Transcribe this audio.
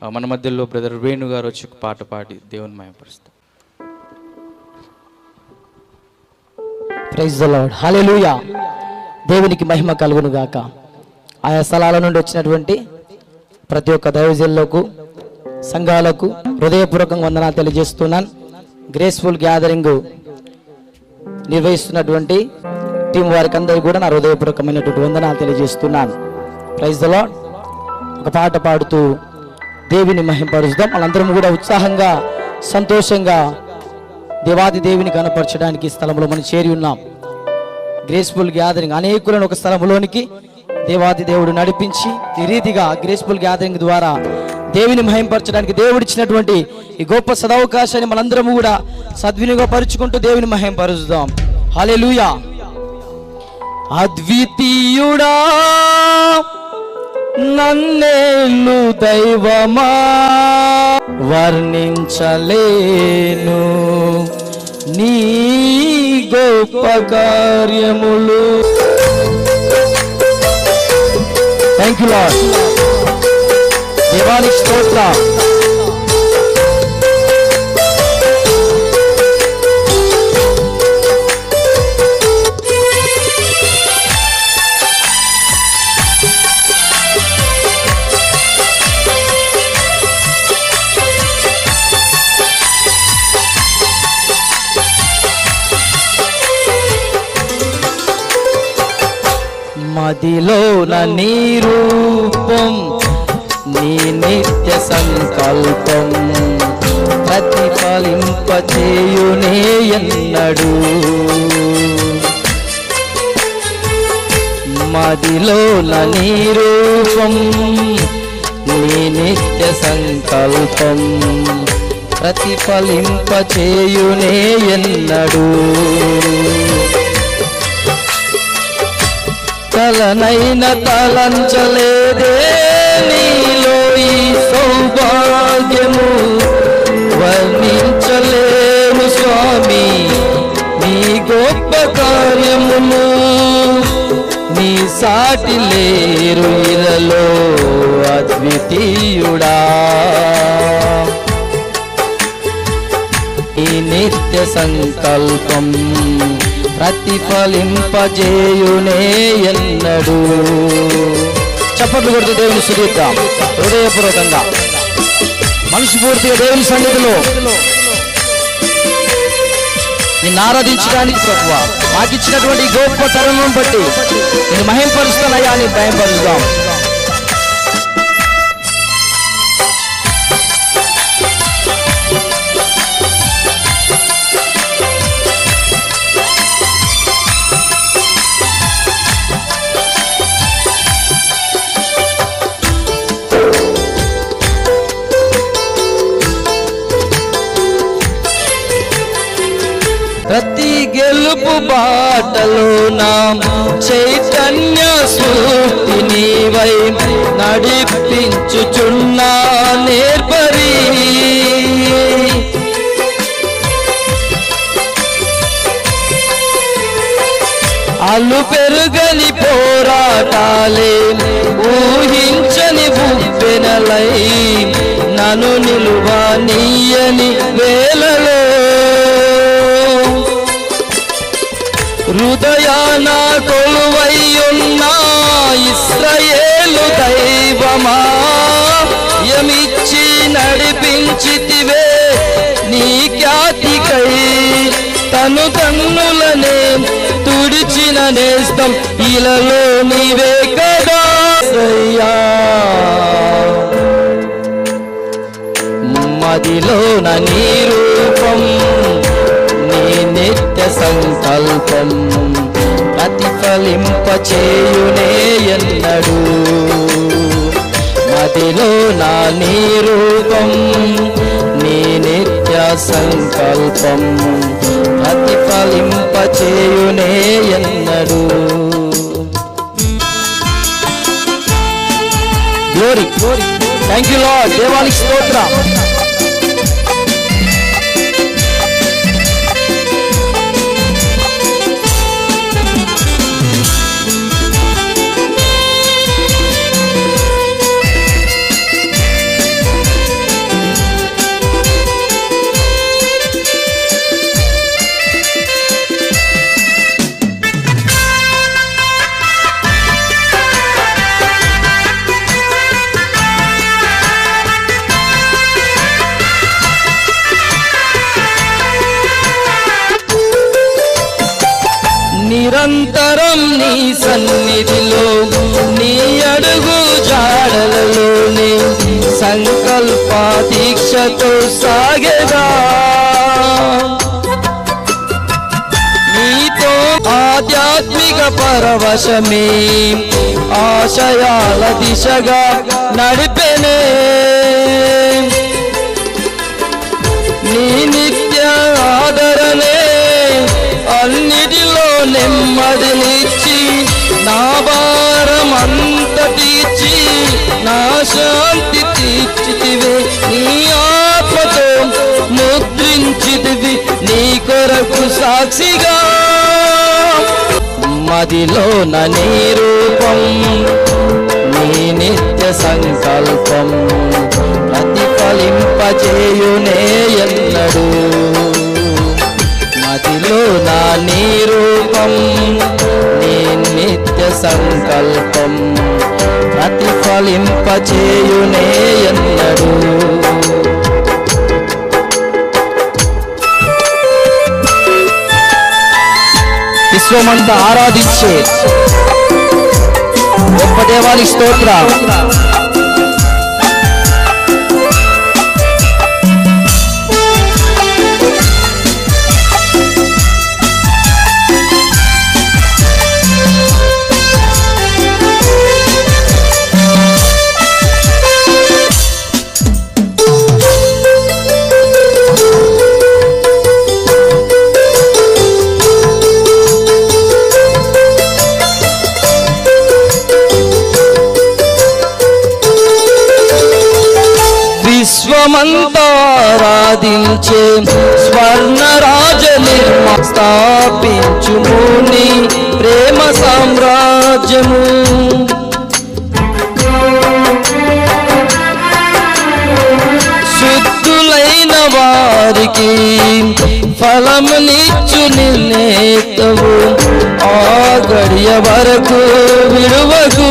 మన మధ్యలో బ్రదర్ వేణు గారు వచ్చి ఒక పాట పాడి దేవుని మహిమపరుస్తారు. ప్రైజ్ ది లార్డ్, హల్లెలూయా. దేవునికి మహిమ కలుగును గాక. ఆయా స్థలాల నుండి వచ్చినటువంటి ప్రతి ఒక్క దైవజనులకు, సంఘాలకు హృదయపూర్వకంగా వందనాలు తెలియజేస్తున్నాను. గ్రేస్ఫుల్ గ్యాదరింగ్ నిర్వహిస్తున్నటువంటి టీం వారికి అందరికీ కూడా నా హృదయపూర్వకమైనటువంటి వందనాలు తెలియజేస్తున్నాను. Praise the lord. ఒక పాట పాడుతూ దేవుని మహిమపరుస్తాం. మనందరం కూడా ఉత్సాహంగా, సంతోషంగా దేవాది దేవుని కనపరచడానికి స్థలంలో మనం చేరి ఉన్నాం. గ్రేస్ఫుల్ గ్యాదరింగ్ అనేకులను ఒక స్థలంలోనికి దేవాది దేవుడు నడిపించి ఈ రీతిగా గ్రేస్ఫుల్ గ్యాదరింగ్ ద్వారా దేవుని మహిమపరచడానికి దేవుడిచ్చినటువంటి ఈ గొప్ప సదవకాశాన్ని మనందరం కూడా సద్వినియోగపరుచుకుంటూ దేవుని మహిమపరుస్తాం. హల్లెలూయా. అద్వితీయుడా నన్నేలు దైవమా, వర్ణించలేను నీ గొప్ప కార్యములు. Thank you lord. దేవానికి స్తోత్రం. మదిలోన నీ రూపం, నీ నిత్య సంకల్పం ప్రతిఫలింపచేయునే ఎన్నడు. మదిలోన నీ రూపం, నీ నిత్య సంకల్పం ప్రతిఫలింపచేయునే ఎన్నడు. తలనైన తలంచలేదే నీలో ఈ సౌభాగ్యము, వర్ణించలేము స్వామి నీ గొప్ప కార్యములు. నీ సాటి లేరు ఇలలో అద్వితీయుడా, ఈ నిత్య సంకల్పం ప్రతిఫలింపజేయునే ఎన్నడు. చప్పట్లు కొడుతూ దేవుని స్తుతిద్దాం హృదయపూర్వకంగా, మనస్ఫూర్తిగా దేవుని సన్నిధిలో నిన్ను ఆరాధించడానికి ప్రభువా మాకిచ్చినటువంటి గొప్ప తరుణం బట్టి నేను మహిమపరుస్తానయ్యా అని భయపరుస్తాం. ప్రతి గెలుపు బాటలో నా చైతన్య స్ఫూర్తి నీవై నడిపించుచున్నా నేర్పరి. అల్లు పెరుగని పోరాటాలే ఊహించని ఉప్పెనలై నన్ను నిలువ నీయని వేలలో హృదయాన కొలువైయున్న ఇశ్రాయేలు దైవమా, యమిచ్చి నడిపించితివే నీ ఖ్యాతికై. తను తన్నులనే తుడిచిన నేస్తం ఇలలో నీవే కదా సయ్యా. మదిలోన నీ రూపం, నీ నిత్య సంకల్పం ప్రతిఫలింపచేయునే ఎన్నడు. మదిలో నా నీ రూపం, నీ నిత్య సంకల్పం ప్రతిఫలింపచేయునే ఎన్నడు. గ్లోరీ. Thank you lord. దేవానికి స్తోత్రం. నిరంతరం నీ సన్నిధిలో నీ అడుగు జాడలలోనే సంకల్ప దీక్షతో సాగేదా నీతో ఆధ్యాత్మిక పరవశమే ఆశయాల దిశగా నడిపెనే నీ నిత్య ఆదరణే అన్నిటిలో నెమ్మదినిచ్చి నా భారం అంత తీర్చి నా శాంతి తీర్చితివే నీ ఆత్మతో ముద్రించితివి నీ కొరకు సాక్షిగా మదిలోన నీ రూపం నీ నిత్య సంకల్పం ప్రతిఫలింపచేయునే ఎన్నడు మదిలోన నీ రూపం నీ నిత్య సంకల్పం ప్రతిఫలింపచేయునే ఎన్నడు విశ్వమంతా ఆరాధించే గొప్ప దేవానికి స్తోత్రం. విశ్వమంతా ఆరాధించే స్వర్ణరాజ స్థాపించుము నీ ప్రేమ సామ్రాజ్యము శుద్ధులైన వారికి ఫలమునిచ్చు నిర్ణేతవు ఆ గడియ వరకు విడువకు